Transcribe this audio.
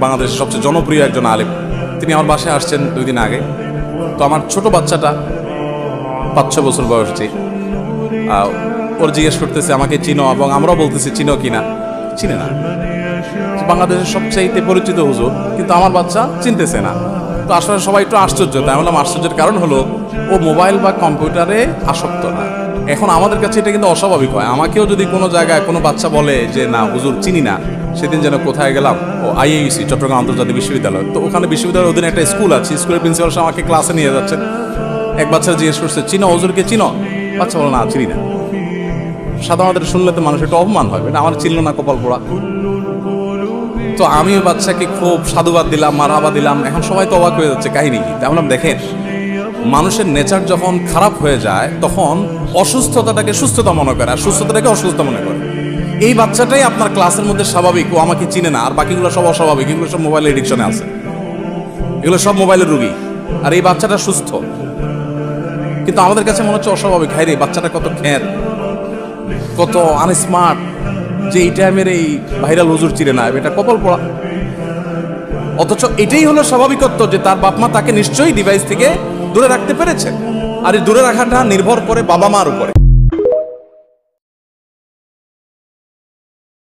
বাংলাদেশের সবচেয়ে জনপ্রিয় একজন আলেম। তিনি আমার বাসায় আসছেন 2 দিন আগে। তো আমার ছোট বাচ্চাটা 5-6 বছর বয়সী, ওর জিজ্ঞেস করতেছে আমাকে চিনো, এবং আমরাও বলতেছি চিনো কিনা। চিনে না, বাংলাদেশের সবচাইতে পরিচিত হুজুর, কিন্তু আমার বাচ্চা চিনতেছে না। তো আসলে সবাই একটু আশ্চর্য। তাই বললাম আশ্চর্যের কারণ হলো ও মোবাইল বা কম্পিউটারে আসক্ত না। এখন আমাদের কাছে এটা কিন্তু অস্বাভাবিক হয়। আমাকেও যদি কোনো জায়গায় কোনো বাচ্চা বলে যে না হুজুর চিনি না, সেদিন যেন কোথায় গেলাম, ও IAUC চট্টগ্রাম আন্তর্জাতিক বিশ্ববিদ্যালয়। তো ওখানে বিশ্ববিদ্যালয়ের অধীনে একটা স্কুল আছে, স্কুলের প্রিন্সিপাল সাহেব আমাকে ক্লাসে নিয়ে যাচ্ছেন। এক বাচ্চা জিজ্ঞেস করছে চিনো হুজুরকে চিনো? বাচ্চা বলো না চিনি না। সাধারণত শুনলে তো মানুষ একটু অপমান হয়, এটা আমার চিনল না, কপাল পোড়া। তো আমি বাচ্চাকে খুব সাধুবাদ দিলাম, মারহাবা দিলাম। এখন সবাই তো অবাক হয়ে যাচ্ছে, কাহিনী কি? তাই বললাম দেখেন, মানুষের নেচার যখন খারাপ হয়ে যায় তখন অসুস্থতাটাকে সুস্থতা মনে করে আর সুস্থতাটাকে অসুস্থতা মনে করে। এই বাচ্চাটাই আপনার ক্লাসের মধ্যে স্বাভাবিক, ও আমাকে চিনে না, আর বাকিগুলো সব অস্বাভাবিক, এগুলো সব মোবাইল এডিকশনে আছে, এগুলো সব মোবাইলের রুগী। আর এই বাচ্চাটা সুস্থ, কিন্তু আমাদের কাছে মনে হচ্ছে অস্বাভাবিক। হায় রে, বাচ্চাটা কত খ্যাত, কত আনস্মার্ট, যে এই টাইমের এই ভাইরাল হুজুর চিনে না, এটা কপাল পড়া। অথচ এটাই হলো স্বাভাবিকত্ব যে তার বাপ মা তাকে নিশ্চয়ই ডিভাইস থেকে দূরে রাখতে পেরেছে। আর এই দূরে রাখাটা নির্ভর করে বাবা মার উপরে।